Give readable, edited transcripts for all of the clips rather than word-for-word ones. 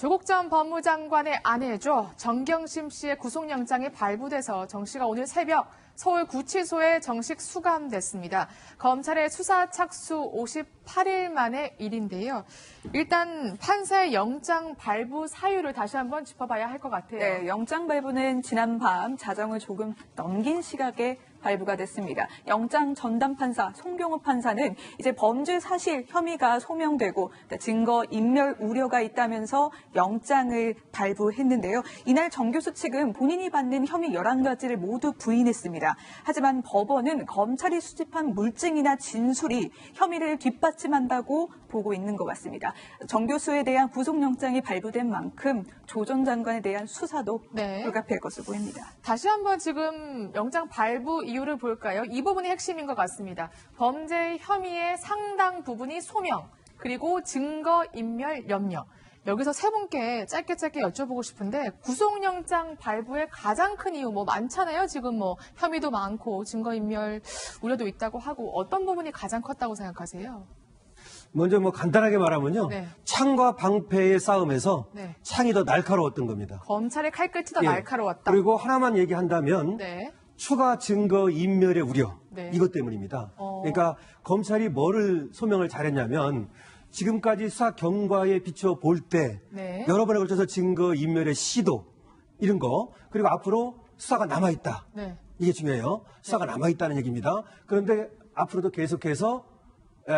조국 전 법무장관의 아내죠. 정경심 씨의 구속영장이 발부돼서 정 씨가 오늘 새벽 서울구치소에 정식 수감됐습니다. 검찰의 수사 착수 58일 만의 일인데요. 일단 판사의 영장 발부 사유를 다시 한번 짚어봐야 할 것 같아요. 네, 영장 발부는 지난밤 자정을 조금 넘긴 시각에 발부가 됐습니다. 영장 전담 판사 송병호 판사는 이제 범죄 사실 혐의가 소명되고 증거 인멸 우려가 있다면서 영장을 발부했는데요. 이날 정 교수 측은 본인이 받는 혐의 11가지를 모두 부인했습니다. 하지만 법원은 검찰이 수집한 물증이나 진술이 혐의를 뒷받침한다고 보고 있는 것 같습니다. 정 교수에 대한 구속영장이 발부된 만큼 조 전 장관에 대한 수사도 불가피할 것으로 보입니다. 다시 한번 지금 영장 발부 이유를 볼까요? 이 부분이 핵심인 것 같습니다. 범죄 혐의의 상당 부분이 소명, 그리고 증거인멸 염려. 여기서 세 분께 짧게 여쭤보고 싶은데 구속영장 발부의 가장 큰 이유 많잖아요. 지금 혐의도 많고 증거인멸 우려도 있다고 하고 어떤 부분이 가장 컸다고 생각하세요? 먼저 간단하게 말하면요. 창과 방패의 싸움에서 창이 더 날카로웠던 겁니다. 검찰의 칼끝이 더 날카로웠다. 그리고 하나만 얘기한다면 추가 증거 인멸의 우려. 이것 때문입니다. 그러니까 검찰이 뭐를 소명을 잘했냐면 지금까지 수사 경과에 비춰 볼 때 여러 번에 걸쳐서 증거 인멸의 시도 이런 거 그리고 앞으로 수사가 남아있다. 이게 중요해요. 수사가 남아있다는 얘기입니다. 그런데 앞으로도 계속해서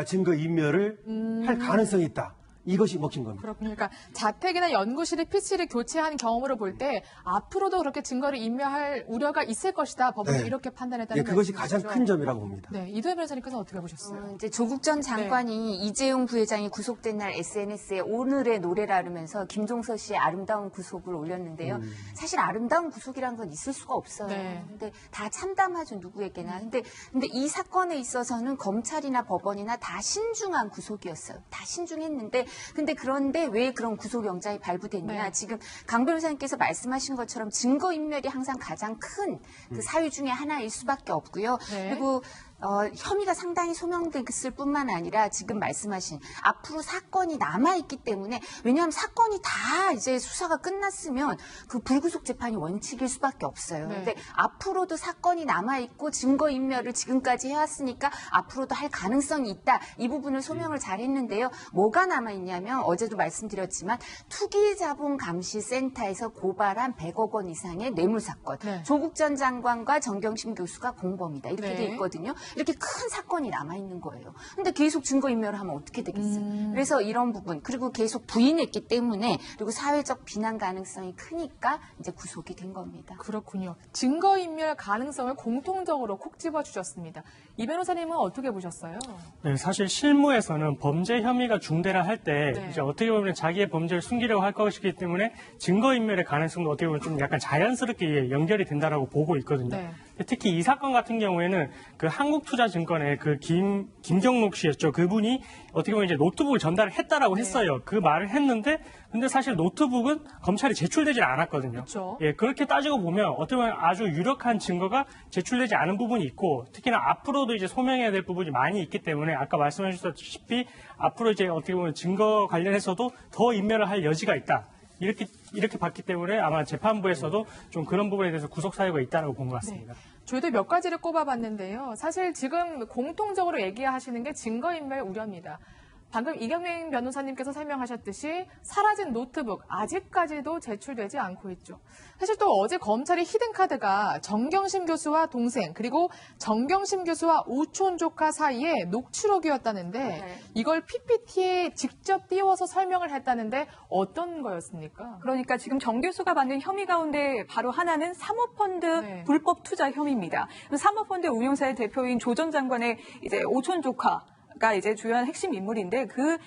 증거 인멸을 할 가능성이 있다. 이것이 먹힌 겁니다. 그렇군요. 그러니까 자택이나 연구실에 PC를 교체한 경험으로 볼 때 앞으로도 그렇게 증거를 인멸할 우려가 있을 것이다. 법원이 이렇게 판단했다는 거죠. 그것이 가장 큰 점이라고 봅니다. 이도현 변호사님께서 어떻게 보셨어요? 이제 조국 전 장관이 이재용 부회장이 구속된 날 SNS에 오늘의 노래라면서 김종서 씨의 아름다운 구속을 올렸는데요. 사실 아름다운 구속이란 건 있을 수가 없어요. 근데 다 참담하죠, 누구에게나. 근데 이 사건에 있어서는 검찰이나 법원이나 다 신중한 구속이었어요. 다 신중했는데 그런데 왜 그런 구속영장이 발부됐냐. 지금 강 변호사님께서 말씀하신 것처럼 증거인멸이 항상 가장 큰 그 사유 중에 하나일 수밖에 없고요. 그리고 혐의가 상당히 소명됐을 뿐만 아니라 지금 말씀하신 앞으로 사건이 남아있기 때문에 왜냐하면 사건이 다 이제 수사가 끝났으면 그 불구속 재판이 원칙일 수밖에 없어요. 근데 앞으로도 사건이 남아있고 증거인멸을 지금까지 해왔으니까 앞으로도 할 가능성이 있다. 이 부분을 소명을 잘 했는데요. 뭐가 남아있냐면 어제도 말씀드렸지만 투기자본감시센터에서 고발한 100억 원 이상의 뇌물사건. 조국 전 장관과 정경심 교수가 공범이다. 이렇게 돼 있거든요. 이렇게 큰 사건이 남아있는 거예요. 근데 계속 증거인멸을 하면 어떻게 되겠어요? 그래서 이런 부분, 그리고 계속 부인했기 때문에, 그리고 사회적 비난 가능성이 크니까 이제 구속이 된 겁니다. 그렇군요. 증거인멸 가능성을 공통적으로 콕 집어주셨습니다. 이 변호사님은 어떻게 보셨어요? 네, 사실 실무에서는 범죄 혐의가 중대라 할 때 이제 어떻게 보면 자기의 범죄를 숨기려고 할 것이기 때문에 증거인멸의 가능성도 어떻게 보면 좀 약간 자연스럽게 연결이 된다라고 보고 있거든요. 특히 이 사건 같은 경우에는 그 한국투자증권의 그 김경록 씨였죠. 그분이 어떻게 보면 이제 노트북을 전달을 했다라고 했어요. 그 말을 했는데, 근데 사실 노트북은 검찰이 제출되질 않았거든요. 그렇게 따지고 보면 어떻게 보면 아주 유력한 증거가 제출되지 않은 부분이 있고, 특히나 앞으로도 이제 소명해야 될 부분이 많이 있기 때문에 아까 말씀하셨다시피 앞으로 이제 어떻게 보면 증거 관련해서도 더 인멸을 할 여지가 있다. 이렇게 봤기 때문에 아마 재판부에서도 좀 그런 부분에 대해서 구속 사유가 있다고 본 것 같습니다. 저희도 몇 가지를 꼽아봤는데요. 사실 지금 공통적으로 얘기하시는 게 증거인멸 우려입니다. 방금 이경민 변호사님께서 설명하셨듯이 사라진 노트북 아직까지도 제출되지 않고 있죠. 사실 또 어제 검찰이 히든카드가 정경심 교수와 동생 그리고 정경심 교수와 오촌 조카 사이에 녹취록이었다는데 이걸 PPT에 직접 띄워서 설명을 했다는데 어떤 거였습니까? 그러니까 지금 정 교수가 받는 혐의 가운데 바로 하나는 사모펀드 불법 투자 혐의입니다. 사모펀드 운용사의 대표인 조 전 장관의 이제 오촌 조카가 이제 주요한 핵심 인물인데 그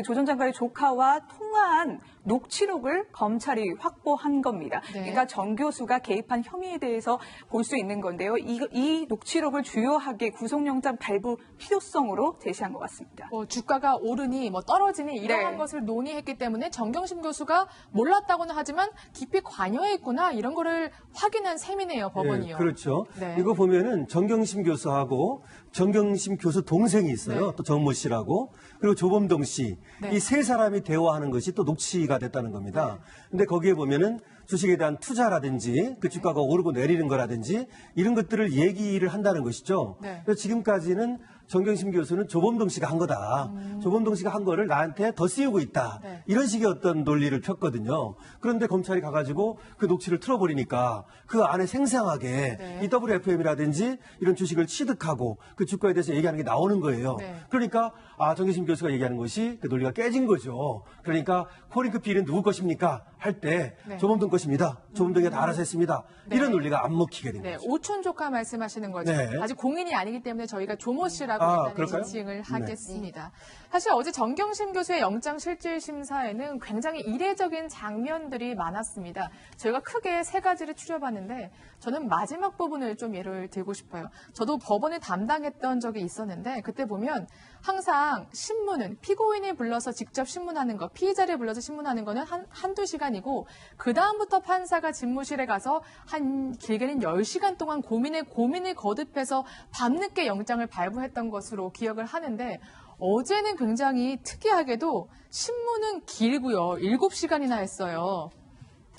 조 전 장관의 조카와 통화한 녹취록을 검찰이 확보한 겁니다. 그러니까 정 교수가 개입한 혐의에 대해서 볼 수 있는 건데요. 이 녹취록을 주요하게 구속영장 발부 필요성으로 제시한 것 같습니다. 주가가 오르니 떨어지니 이러한 것을 논의했기 때문에 정경심 교수가 몰랐다고는 하지만 깊이 관여해 있구나 이런 거를 확인한 셈이네요. 법원이요. 그렇죠. 이거 보면은 정경심 교수하고 정경심 교수 동생이 있어요. 또 정모 씨라고 그리고 조범동 씨 이 세 사람이 대화하는 것이 또 녹취가 논리가 됐다는 겁니다. 근데 거기에 보면은 주식에 대한 투자라든지 그 주가가 오르고 내리는 거라든지 이런 것들을 얘기를 한다는 것이죠. 그래서 지금까지는 정경심 교수는 조범동 씨가 한 거다. 조범동 씨가 한 거를 나한테 더 씌우고 있다. 이런 식의 어떤 논리를 폈거든요. 그런데 검찰이 가가지고 그 녹취를 틀어버리니까 그 안에 생생하게 이 WFM이라든지 이런 주식을 취득하고 그 주가에 대해서 얘기하는 게 나오는 거예요. 그러니까 정경심 교수가 얘기하는 것이 그 논리가 깨진 거죠. 그러니까 코링크 비리는 누구 것입니까? 할 때 조범동 것입니다. 조범동이 다 알아서 했습니다. 이런 논리가 안 먹히게 된 거죠. 오촌 조카 말씀하시는 거죠. 아직 공인이 아니기 때문에 저희가 조모 씨라고 일단 지칭을 하겠습니다. 사실 어제 정경심 교수의 영장실질심사에는 굉장히 이례적인 장면들이 많았습니다. 저희가 크게 세 가지를 추려봤는데 저는 마지막 부분을 좀 예를 들고 싶어요. 저도 법원을 담당했던 적이 있었는데 그때 보면 항상 신문은 피고인이 불러서 직접 신문하는 거, 피의자를 불러서 신문하는 거는 한두 시간이고 그 다음부터 판사가 집무실에 가서 한 길게는 10시간 동안 고민을 거듭해서 밤늦게 영장을 발부했던 것으로 기억을 하는데 어제는 굉장히 특이하게도 신문은 길고요. 7시간이나 했어요.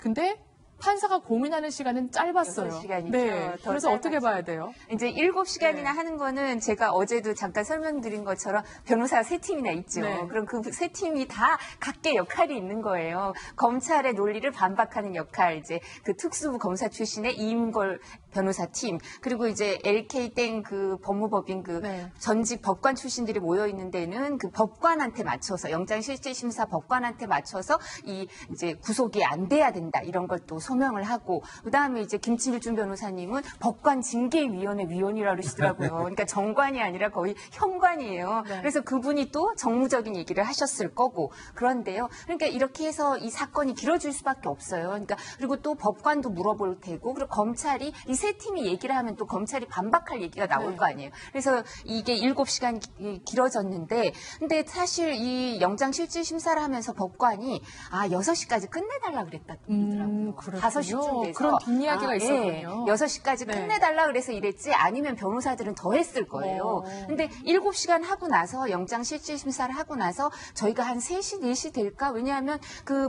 근데 판사가 고민하는 시간은 짧았어요. 6시간이죠. 네. 그래서 어떻게 봐야 돼요? 이제 7시간이나 하는 거는 제가 어제도 잠깐 설명드린 것처럼 변호사 3팀이나 있죠. 그럼 그 3팀이 다 각계 역할이 있는 거예요. 검찰의 논리를 반박하는 역할, 이제 그 특수부 검사 출신의 이임걸 변호사팀, 그리고 이제 LK 그 법무법인 그 전직 법관 출신들이 모여 있는 데는 그 법관한테 맞춰서 영장실질심사 법관한테 맞춰서 이 이제 구속이 안 돼야 된다 이런 걸 또 소명을 하고 그다음에 이제 김칠준 변호사님은 법관 징계위원회 위원이라고 그러시더라고요. 그러니까 정관이 아니라 거의 현관이에요. 그래서 그분이 또 정무적인 얘기를 하셨을 거고 그런데요. 그러니까 이렇게 해서 이 사건이 길어질 수밖에 없어요. 그러니까 그리고 또 법관도 물어볼 테고 그리고 검찰이 이 세 팀이 얘기를 하면 또 검찰이 반박할 얘기가 나올 거 아니에요. 그래서 이게 7시간이 길어졌는데 근데 사실 이 영장실질심사를 하면서 법관이 6시까지 끝내달라 그랬다더라고요. 5시쯤 돼서 그런 뒷이야기가 있었군요. 6시까지 끝내달라 그래서 이랬지 아니면 변호사들은 더 했을 거예요. 근데 7시간 하고 나서 영장실질심사를 하고 나서 저희가 한 3시, 4시 될까? 왜냐하면 그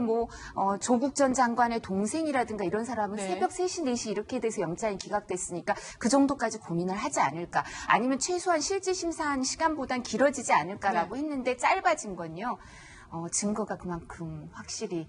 조국 전 장관의 동생이라든가 이런 사람은 새벽 3시, 4시 이렇게 돼서 영장이 기각됐으니까 그 정도까지 고민을 하지 않을까. 아니면 최소한 실질심사한 시간보단 길어지지 않을까라고 했는데 짧아진 건요. 증거가 그만큼 확실히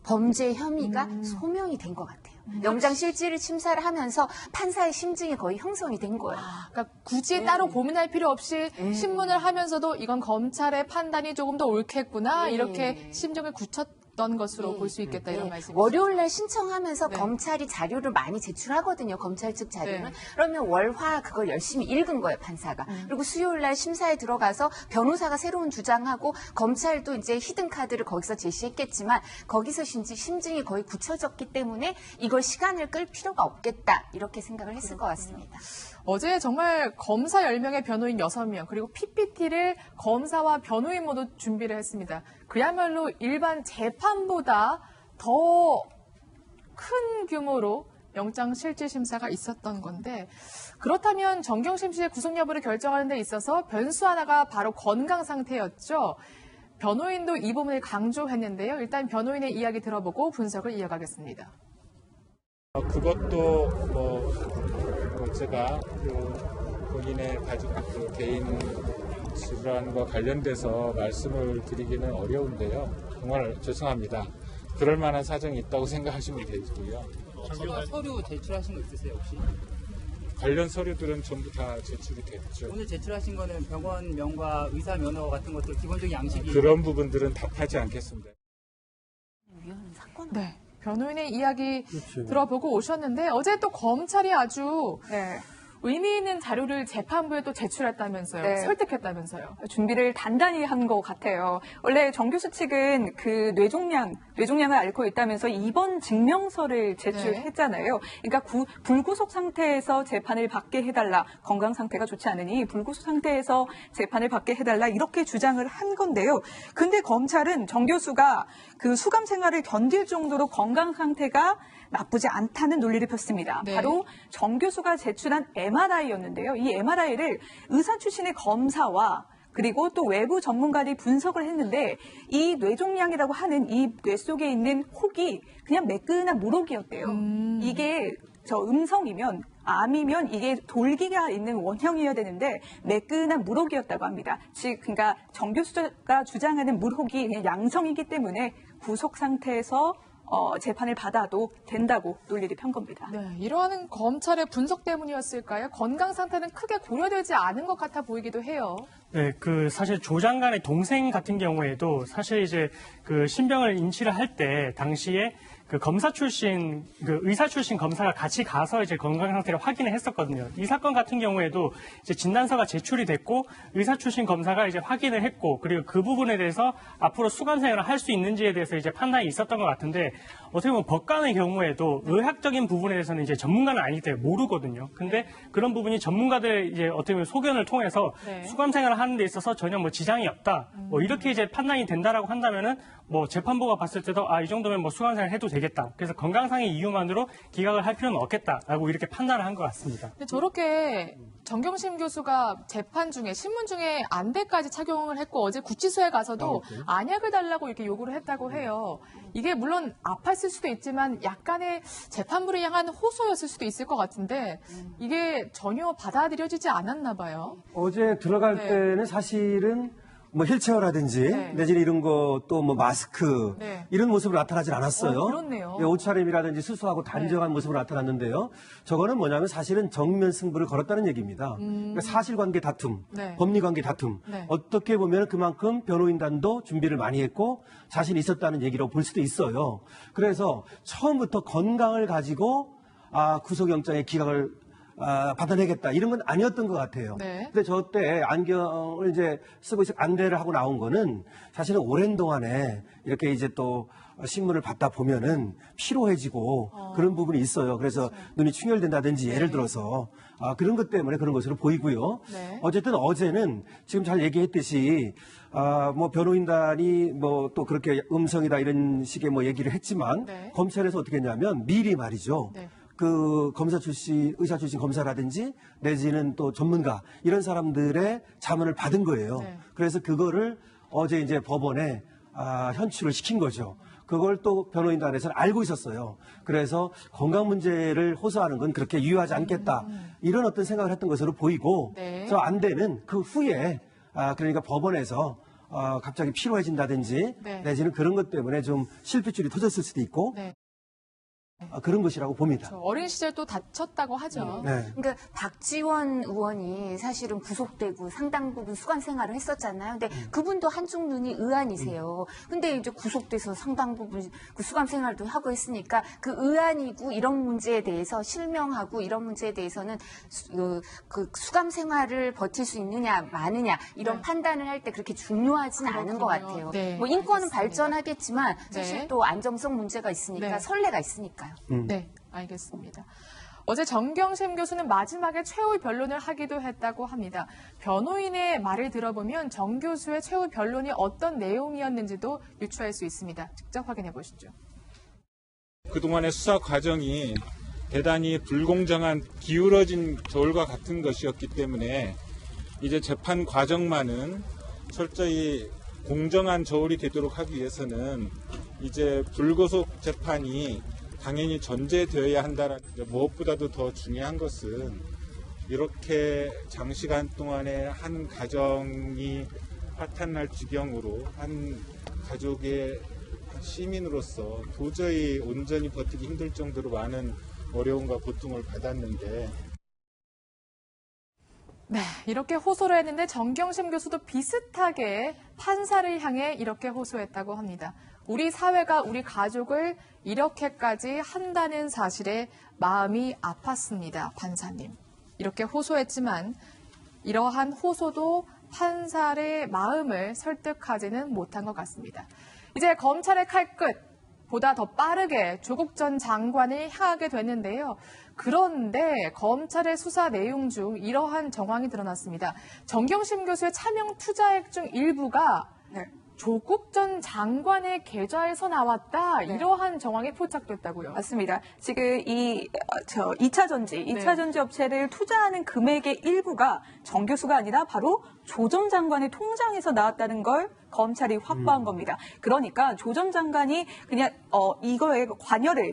범죄 혐의가 소명이 된 것 같아요. 영장 실질을 심사를 하면서 판사의 심증이 거의 형성이 된 거예요. 그러니까 굳이 따로 고민할 필요 없이 신문을 하면서도 이건 검찰의 판단이 조금 더 옳겠구나 이렇게 심정을 굳혔던 것으로 볼 수 있겠다 이런 말씀이시죠. 월요일 날 신청하면서 검찰이 자료를 많이 제출하거든요. 검찰 측 자료는. 그러면 월화 그걸 열심히 읽은 거예요, 판사가. 그리고 수요일 날 심사에 들어가서 변호사가 새로운 주장하고 검찰도 이제 히든 카드를 거기서 제시했겠지만 거기서 심증이 거의 굳혀졌기 때문에 이걸 시간을 끌 필요가 없겠다 이렇게 생각을 했을 것 같습니다. 어제 정말 검사 10명의 변호인 6명 그리고 PPT를 검사와 변호인 모두 준비를 했습니다. 그야말로 일반 재판보다 더 큰 규모로 영장실질심사가 있었던 건데 그렇다면 정경심 씨의 구속 여부를 결정하는 데 있어서 변수 하나가 바로 건강 상태였죠. 변호인도 이 부분을 강조했는데요. 일단 변호인의 이야기 들어보고 분석을 이어가겠습니다. 그것도 제가 본인의 가족 개인 질환과 관련돼서 말씀을 드리기는 어려운데요. 정말 죄송합니다. 그럴 만한 사정이 있다고 생각하시면 되고요. 서류 제출하신 거 있으세요 혹시? 관련 서류들은 전부 다 제출이 됐죠. 오늘 제출하신 거는 병원 명과 의사 면허 같은 것들 기본적인 양식이 그런 부분들은 답하지 않겠습니다. 네. 변호인의 이야기 들어보고 오셨는데 어제 또 검찰이 아주 의미 있는 자료를 재판부에 또 제출했다면서요. 설득했다면서요. 준비를 단단히 한 것 같아요. 원래 정 교수 측은 그 뇌종양을 앓고 있다면서 입원 증명서를 제출했잖아요. 그러니까 불구속 상태에서 재판을 받게 해달라. 건강 상태가 좋지 않으니 불구속 상태에서 재판을 받게 해달라. 이렇게 주장을 한 건데요. 근데 검찰은 정 교수가 그 수감 생활을 견딜 정도로 건강 상태가 나쁘지 않다는 논리를 폈습니다. 바로 정 교수가 제출한 MRI였는데요. 이 MRI를 의사 출신의 검사와 그리고 또 외부 전문가들이 분석을 했는데 이 뇌종양이라고 하는 이 뇌 속에 있는 혹이 그냥 매끈한 물혹이었대요. 이게 저 음성이면 암이면 이게 돌기가 있는 원형이어야 되는데 매끈한 물혹이었다고 합니다. 즉, 그러니까 정 교수가 주장하는 물혹이 그냥 양성이기 때문에 구속 상태에서 재판을 받아도 된다고 논리를 편 겁니다. 네, 이러한 검찰의 분석 때문이었을까요? 건강 상태는 크게 고려되지 않은 것 같아 보이기도 해요. 네, 사실 조 장관의 동생 같은 경우에도 사실 이제 그 신병을 인치를 할 때 당시에 그 검사 출신, 그 의사 출신 검사가 같이 가서 이제 건강 상태를 확인을 했었거든요. 이 사건 같은 경우에도 이제 진단서가 제출이 됐고 의사 출신 검사가 이제 확인을 했고 그리고 그 부분에 대해서 앞으로 수감 생활을 할 수 있는지에 대해서 이제 판단이 있었던 것 같은데 어떻게 보면 법관의 경우에도 의학적인 부분에 대해서는 이제 전문가는 아니기 때문에 모르거든요. 근데 그런 부분이 전문가들 이제 어떻게 보면 소견을 통해서 수감 생활을 하는 데 있어서 전혀 뭐 지장이 없다. 뭐 이렇게 이제 판단이 된다라고 한다면은 뭐 재판부가 봤을 때도 이 정도면 뭐 수감 생활 해도 되겠다. 그래서 건강상의 이유만으로 기각을 할 필요는 없겠다라고 이렇게 판단을 한 것 같습니다. 근데 저렇게 정경심 교수가 재판 중에 신문 중에 안대까지 착용을 했고 어제 구치소에 가서도 안약을 달라고 이렇게 요구를 했다고 해요. 이게 물론 아팠을 수도 있지만 약간의 재판부를 향한 호소였을 수도 있을 것 같은데 이게 전혀 받아들여지지 않았나 봐요. 어제 들어갈 때는 사실은 뭐 휠체어라든지 내지는 이런 거 또 뭐 마스크 이런 모습으로 나타나질 않았어요. 그렇네요. 옷차림이라든지 수수하고 단정한 모습으로 나타났는데요. 저거는 뭐냐면 사실은 정면 승부를 걸었다는 얘기입니다. 그러니까 사실관계 다툼, 법리관계 다툼. 어떻게 보면 그만큼 변호인단도 준비를 많이 했고 자신이 있었다는 얘기로 볼 수도 있어요. 그래서 처음부터 건강을 가지고 구속영장의 기각을 받아내겠다 이런 건 아니었던 것 같아요. 근데 저 때 안경을 이제 쓰고 안대를 하고 나온 거는 사실은 오랜 동안에 이렇게 이제 또 신문을 받다 보면은 피로해지고 그런 부분이 있어요. 그래서 눈이 충혈된다든지 예를 들어서 그런 것 때문에 그런 것으로 보이고요. 어쨌든 어제는 지금 잘 얘기했듯이 뭐 변호인단이 뭐 또 그렇게 음성이다 이런 식의 뭐 얘기를 했지만 검찰에서 어떻게 했냐면 미리 말이죠. 그 검사 출신, 의사 출신 검사라든지 내지는 또 전문가 이런 사람들의 자문을 받은 거예요. 그래서 그거를 어제 이제 법원에 현출을 시킨 거죠. 그걸 또 변호인단에서는 알고 있었어요. 그래서 건강 문제를 호소하는 건 그렇게 유효하지 않겠다. 이런 어떤 생각을 했던 것으로 보이고 저 안대는 그 후에 그러니까 법원에서 갑자기 피로해진다든지 내지는 그런 것 때문에 좀 실핏줄이 터졌을 수도 있고 그런 것이라고 봅니다. 어린 시절 또 다쳤다고 하죠. 그러니까 박지원 의원이 사실은 구속되고 상당 부분 수감 생활을 했었잖아요. 근데 그분도 한쪽 눈이 의안이세요. 근데 이제 구속돼서 상당 부분 그 수감 생활도 하고 했으니까 그 의안이고 이런 문제에 대해서 실명하고 이런 문제에 대해서는 그 수감 생활을 버틸 수 있느냐 마느냐 이런 판단을 할 때 그렇게 중요하지는 않은 것 같아요. 뭐 인권은 발전하겠지만 사실 또 안정성 문제가 있으니까 선례가 있으니까요. 네, 알겠습니다. 어제 정경심 교수는 마지막에 최후 변론을 하기도 했다고 합니다. 변호인의 말을 들어보면 정 교수의 최후 변론이 어떤 내용이었는지도 유추할 수 있습니다. 직접 확인해 보시죠. 그동안의 수사 과정이 대단히 불공정한 기울어진 저울과 같은 것이었기 때문에 이제 재판 과정만은 철저히 공정한 저울이 되도록 하기 위해서는 이제 불구속 재판이 당연히 전제되어야 한다는 무엇보다도 더 중요한 것은 이렇게 장시간 동안에 한 가정이 파탄날 지경으로 한 가족의 시민으로서 도저히 온전히 버티기 힘들 정도로 많은 어려움과 고통을 받았는데 네, 이렇게 호소를 했는데 정경심 교수도 비슷하게 판사를 향해 이렇게 호소했다고 합니다. 우리 사회가 우리 가족을 이렇게까지 한다는 사실에 마음이 아팠습니다, 판사님. 이렇게 호소했지만 이러한 호소도 판사의 마음을 설득하지는 못한 것 같습니다. 이제 검찰의 칼끝 보다 더 빠르게 조국 전 장관을 향하게 됐는데요. 그런데 검찰의 수사 내용 중 이러한 정황이 드러났습니다. 정경심 교수의 차명 투자액 중 일부가 조국 전 장관의 계좌에서 나왔다. 이러한 정황이 포착됐다고요. 맞습니다. 지금 이 2차 전지 업체를 투자하는 금액의 일부가 정 교수가 아니라 바로 조 전 장관의 통장에서 나왔다는 걸 검찰이 확보한 겁니다. 그러니까 조 전 장관이 그냥 이거에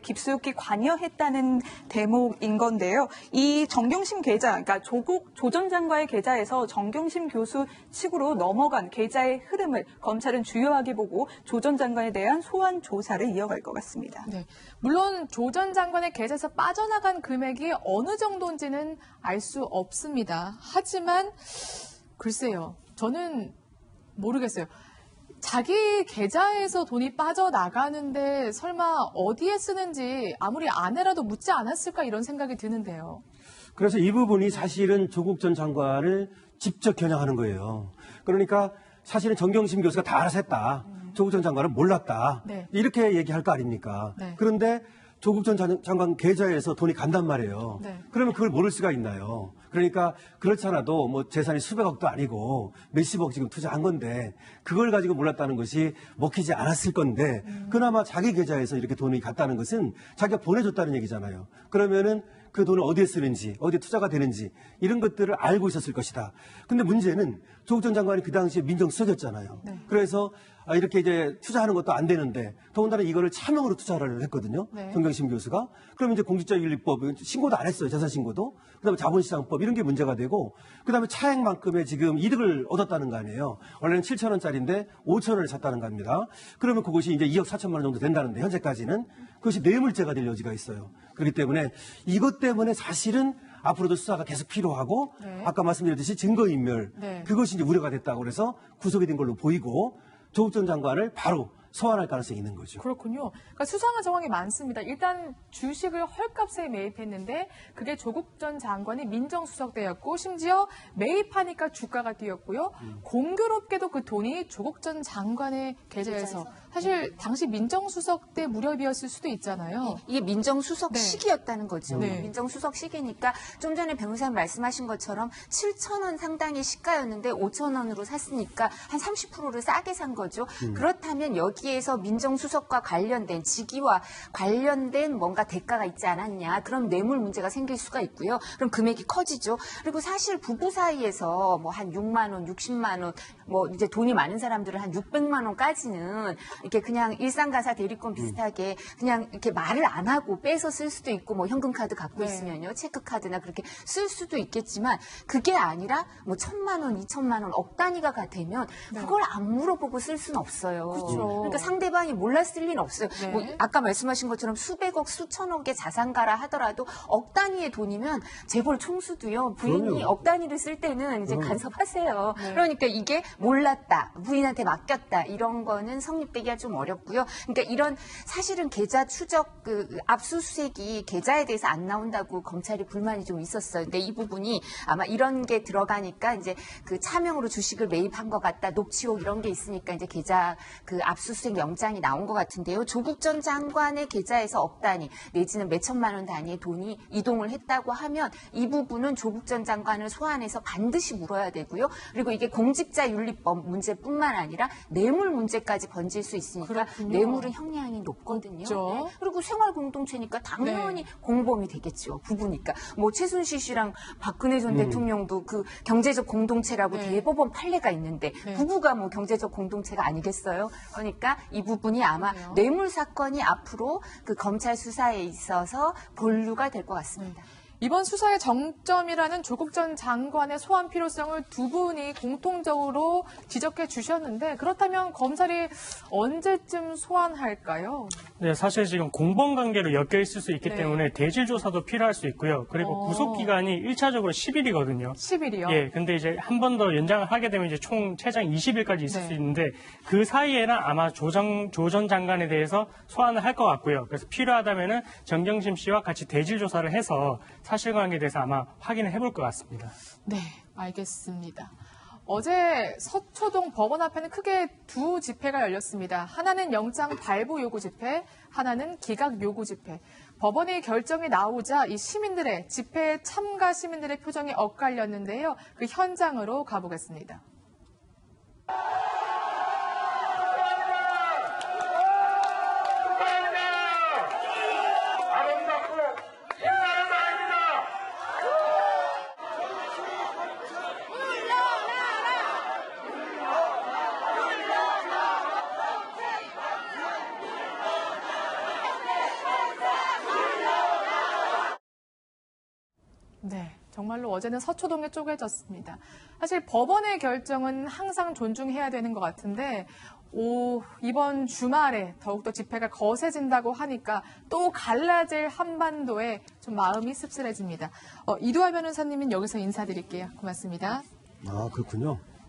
깊숙이 관여했다는 대목인 건데요. 이 정경심 계좌, 그러니까 조 전 장관의 계좌에서 정경심 교수 측으로 넘어간 계좌의 흐름을 검찰은 주요하게 보고 조 전 장관에 대한 소환 조사를 이어갈 것 같습니다. 네, 물론 조 전 장관의 계좌에서 빠져나간 금액이 어느 정도인지는 알 수 없습니다. 하지만 글쎄요, 저는 모르겠어요. 자기 계좌에서 돈이 빠져나가는데 설마 어디에 쓰는지 아무리 아내라도 묻지 않았을까 이런 생각이 드는데요. 그래서 이 부분이 사실은 조국 전 장관을 직접 겨냥하는 거예요. 그러니까 사실은 정경심 교수가 다 알아서 했다. 조국 전 장관은 몰랐다. 네. 이렇게 얘기할 거 아닙니까? 네. 그런데 조국 전 장관 계좌에서 돈이 간단 말이에요. 네. 그러면 그걸 모를 수가 있나요? 그러니까 그렇지 않아도 뭐 재산이 수백억도 아니고 몇십억 지금 투자한 건데 그걸 가지고 몰랐다는 것이 먹히지 않았을 건데 그나마 자기 계좌에서 이렇게 돈이 갔다는 것은 자기가 보내줬다는 얘기잖아요. 그러면은 그 돈을 어디에 쓰는지, 어디에 투자가 되는지 이런 것들을 알고 있었을 것이다. 근데 문제는 조국 전 장관이 그 당시에 민정수석이었잖아요. 네. 그래서 이렇게 이제 투자하는 것도 안 되는데 더군다나 이거를 차명으로 투자를 했거든요. 네. 정경심 교수가. 그러면 이제 공직자윤리법 신고도 안 했어요. 재산신고도. 그다음에 자본시장법 이런 게 문제가 되고 그다음에 차액만큼의 지금 이득을 얻었다는 거 아니에요. 원래는 7,000원짜리인데 5,000원을 샀다는 겁니다. 그러면 그것이 이제 2억 4천만 원 정도 된다는데 현재까지는 그것이 뇌물죄가 될 여지가 있어요. 그렇기 때문에 이것 때문에 사실은 앞으로도 수사가 계속 필요하고 네. 아까 말씀드렸듯이 증거인멸 네. 그것이 이제 우려가 됐다고 그래서 구속이 된 걸로 보이고 조국 전 장관을 바로 소환할 가능성이 있는 거죠. 그렇군요. 그러니까 수상한 정황이 많습니다. 일단 주식을 헐값에 매입했는데 그게 조국 전 장관이 민정수석 때였고 심지어 매입하니까 주가가 뛰었고요. 공교롭게도 그 돈이 조국 전 장관의 계좌에서 사실 당시 민정수석 때 무렵이었을 수도 있잖아요. 이게 민정수석 네. 시기였다는 거죠. 네. 민정수석 시기니까 좀 전에 변호사님 말씀하신 것처럼 7,000원 상당의 시가였는데 5,000원으로 샀으니까 한 30%를 싸게 산 거죠. 그렇다면 여기에서 민정수석과 관련된 직위와 관련된 뭔가 대가가 있지 않았냐. 그럼 뇌물 문제가 생길 수가 있고요. 그럼 금액이 커지죠. 그리고 사실 부부 사이에서 뭐 한 6만 원, 60만 원, 뭐 이제 돈이 많은 사람들은 한 600만 원까지는 이렇게 그냥 일상가사 대리권 비슷하게 그냥 이렇게 말을 안 하고 빼서 쓸 수도 있고 뭐 현금카드 갖고 네. 있으면요. 체크카드나 그렇게 쓸 수도 있겠지만 그게 아니라 뭐 1,000만 원, 2,000만 원, 억 단위가 되면 그걸 안 물어보고 쓸 수는 없어요. 그렇죠. 그러니까 상대방이 몰랐을 리는 없어요. 네. 뭐 아까 말씀하신 것처럼 수백억, 수천억의 자산가라 하더라도 억 단위의 돈이면 재벌 총수도요. 부인이 그럼요. 억 단위를 쓸 때는 이제 간섭하세요. 네. 그러니까 이게 몰랐다, 부인한테 맡겼다 이런 거는 성립되기가 좀 어렵고요. 그러니까 이런 사실은 계좌 추적 그 압수수색이 계좌에 대해서 안 나온다고 검찰이 불만이 좀 있었어요. 근데 이 부분이 아마 이런 게 들어가니까 이제 그 차명으로 주식을 매입한 것 같다, 녹취록 이런 게 있으니까 이제 계좌 그 압수수색 영장이 나온 것 같은데요. 조국 전 장관의 계좌에서 억 단위 내지는 몇천만 원 단위의 돈이 이동을 했다고 하면 이 부분은 조국 전 장관을 소환해서 반드시 물어야 되고요. 그리고 이게 공직자윤리법 문제뿐만 아니라 뇌물 문제까지 번질 수 있으니까 그렇군요. 뇌물은 형량이 높거든요. 높죠. 네. 그리고 생활 공동체니까 당연히 공범이 되겠죠. 부부니까. 뭐 최순실 씨랑 박근혜 전 대통령도 그 경제적 공동체라고 네. 대법원 판례가 있는데 네. 부부가 뭐 경제적 공동체가 아니겠어요? 그러니까 이 부분이 아마 그래요. 뇌물 사건이 앞으로 그 검찰 수사에 있어서 본류가 될 것 같습니다. 이번 수사의 정점이라는 조국 전 장관의 소환 필요성을 두 분이 공통적으로 지적해 주셨는데 그렇다면 검찰이 언제쯤 소환할까요? 네, 사실 지금 공범 관계로 엮여 있을 수 있기 네. 때문에 대질 조사도 필요할 수 있고요. 그리고 구속 기간이 1차적으로 10일이거든요. 10일이요? 예, 근데 이제 한 번 더 연장을 하게 되면 이제 총 최장 20일까지 있을 네. 수 있는데 그 사이에는 아마 조 전 장관에 대해서 소환을 할 것 같고요. 그래서 필요하다면은 정경심 씨와 같이 대질 조사를 해서 사실관계에 대해서 아마 확인을 해볼 것 같습니다. 네, 알겠습니다. 어제 서초동 법원 앞에는 크게 두 집회가 열렸습니다. 하나는 영장 발부 요구 집회, 하나는 기각 요구 집회. 법원의 결정이 나오자 이 시민들의 집회에 참가 시민들의 표정이 엇갈렸는데요. 그 현장으로 가보겠습니다. 네, 정말로 어제는 서초동에 쪼개졌습니다. 사실 법원의 결정은 항상 존중해야 되는 것 같은데 이번 주말에 더욱더 집회가 거세진다고 하니까 또 갈라질 한반도에 좀 마음이 씁쓸해집니다. 이두화 변호사님은 여기서 인사드릴게요. 고맙습니다. 아, 그렇군요.